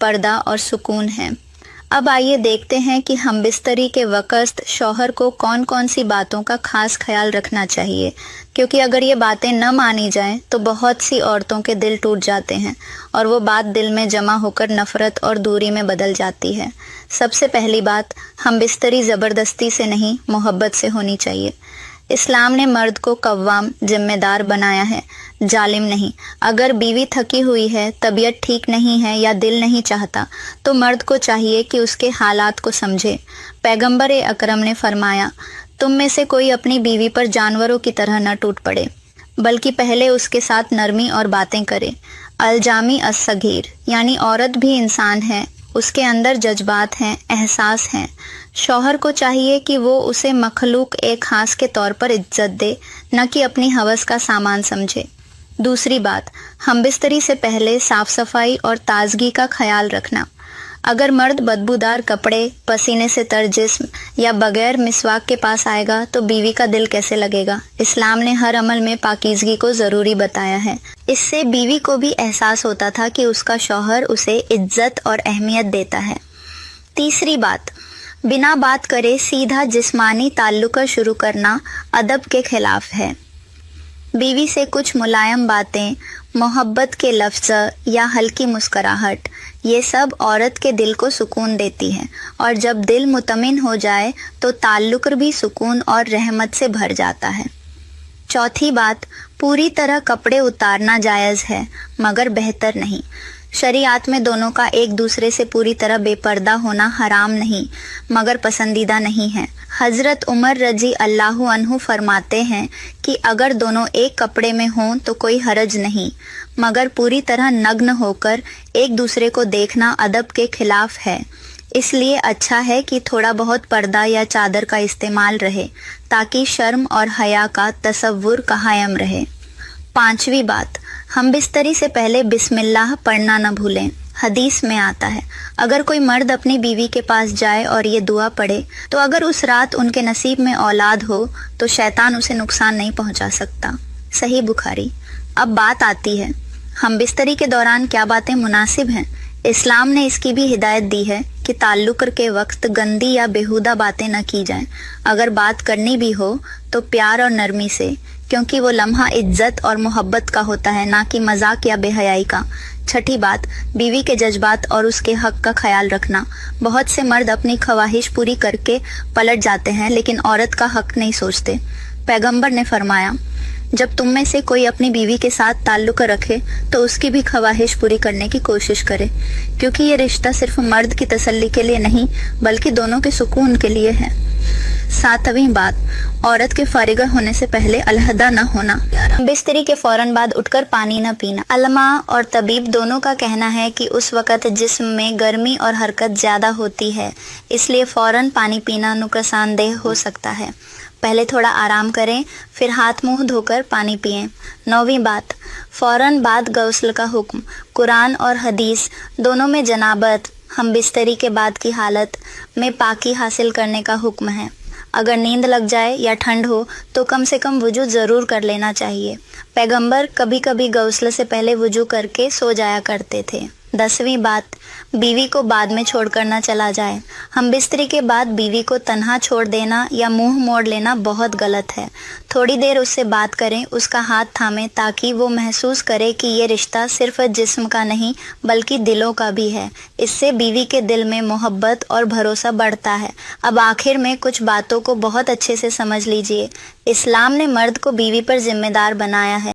पर्दा और सुकून है। अब आइए देखते हैं कि हमबिस्तरी के वक़्त शौहर को कौन कौन सी बातों का खास ख्याल रखना चाहिए, क्योंकि अगर ये बातें न मानी जाएं तो बहुत सी औरतों के दिल टूट जाते हैं और वो बात दिल में जमा होकर नफ़रत और दूरी में बदल जाती है। सबसे पहली बात, हमबिस्तरी ज़बरदस्ती से नहीं, मोहब्बत से होनी चाहिए। इस्लाम ने मर्द को कव्वाम, जिम्मेदार बनाया है, जालिम नहीं। अगर बीवी थकी हुई है, तबीयत ठीक नहीं है या दिल नहीं चाहता, तो मर्द को चाहिए कि उसके हालात को समझे। पैगंबर अकरम ने फरमाया, तुम में से कोई अपनी बीवी पर जानवरों की तरह न टूट पड़े, बल्कि पहले उसके साथ नरमी और बातें करे। अलजामी अस्सगीर, यानी औरत भी इंसान है, उसके अंदर जज्बात हैं, एहसास हैं। शौहर को चाहिए कि वो उसे मखलूक एक खास के तौर पर इज्जत दे, न कि अपनी हवस का सामान समझे। दूसरी बात, हमबिस्तरी से पहले साफ सफाई और ताजगी का ख्याल रखना। अगर मर्द बदबूदार कपड़े, पसीने से तर जिस्म या बगैर मिसवाक के पास आएगा तो बीवी का दिल कैसे लगेगा। इस्लाम ने हर अमल में पाकीज़गी को ज़रूरी बताया है। इससे बीवी को भी एहसास होता था कि उसका शौहर उसे इज्जत और अहमियत देता है। तीसरी बात, बिना बात करे सीधा जिस्मानी ताल्लुक शुरू करना अदब के खिलाफ है। बीवी से कुछ मुलायम बातें, मोहब्बत के लफ्ज़ या हल्की मुस्कुराहट, ये सब औरत के दिल को सुकून देती है, और जब दिल मुतमिन हो जाए तो ताल्लुक भी सुकून और रहमत से भर जाता है। चौथी बात, पूरी तरह कपड़े उतारना जायज़ है मगर बेहतर नहीं। शरीयत में दोनों का एक दूसरे से पूरी तरह बेपर्दा होना हराम नहीं मगर पसंदीदा नहीं है। हज़रत उमर रजी अल्लाहु अन्हु फरमाते हैं कि अगर दोनों एक कपड़े में हों तो कोई हरज नहीं, मगर पूरी तरह नग्न होकर एक दूसरे को देखना अदब के खिलाफ है। इसलिए अच्छा है कि थोड़ा बहुत पर्दा या चादर का इस्तेमाल रहे ताकि शर्म और हया का तसव्वुर कायम रहे। पांचवी बात, हमबिस्तरी से पहले बिस्मिल्लाह पढ़ना न भूलें। हदीस में आता है, अगर कोई मर्द अपनी बीवी के पास जाए और ये दुआ पढ़े तो अगर उस रात उनके नसीब में औलाद हो तो शैतान उसे नुकसान नहीं पहुंचा सकता। सही बुखारी। अब बात आती है, हमबिस्तरी के दौरान क्या बातें मुनासिब हैं। इस्लाम ने इसकी भी हिदायत दी है कि ताल्लुक के वक्त गंदी या बेहुदा बातें न की जाएं। अगर बात करनी भी हो तो प्यार और नरमी से, क्योंकि वो लम्हा इज्जत और मोहब्बत का होता है, ना कि मजाक या बेहयाई का। छठी बात, बीवी के जज्बात और उसके हक का ख्याल रखना। बहुत से मर्द अपनी ख्वाहिश पूरी करके पलट जाते हैं लेकिन औरत का हक नहीं सोचते। पैगंबर ने फरमाया, जब तुम में से कोई अपनी बीवी के साथ ताल्लुक रखे तो उसकी भी ख्वाहिश पूरी करने की कोशिश करे, क्योंकि ये रिश्ता सिर्फ मर्द की तसल्ली के लिए नहीं बल्कि दोनों के सुकून के लिए है। सातवीं बात, औरत के फारिग होने से पहले अलहदा न होना। बिस्तरी के फौरन बाद उठकर पानी न पीना। अलमा और तबीब दोनों का कहना है कि उस वक़्त जिस्म में गर्मी और हरकत ज़्यादा होती है, इसलिए फौरन पानी पीना नुकसानदेह हो सकता है। पहले थोड़ा आराम करें, फिर हाथ मुंह धोकर पानी पिएं। नौवीं बात, फौरन बाद गौस्ल का हुक्म। कुरान और हदीस दोनों में जनाबत, हमबिस्तरी के बाद की हालत में पाकी हासिल करने का हुक्म है। अगर नींद लग जाए या ठंड हो तो कम से कम वुजू ज़रूर कर लेना चाहिए। पैगंबर कभी कभी गौस्ल से पहले वुजू करके सो जाया करते थे। 10वीं बात, बीवी को बाद में छोड़कर न चला जाए। हमबिस्तरी के बाद बीवी को तन्हा छोड़ देना या मुंह मोड़ लेना बहुत गलत है। थोड़ी देर उससे बात करें, उसका हाथ थामें ताकि वो महसूस करे कि ये रिश्ता सिर्फ जिस्म का नहीं बल्कि दिलों का भी है। इससे बीवी के दिल में मोहब्बत और भरोसा बढ़ता है। अब आखिर में कुछ बातों को बहुत अच्छे से समझ लीजिए। इस्लाम ने मर्द को बीवी पर जिम्मेदार बनाया है।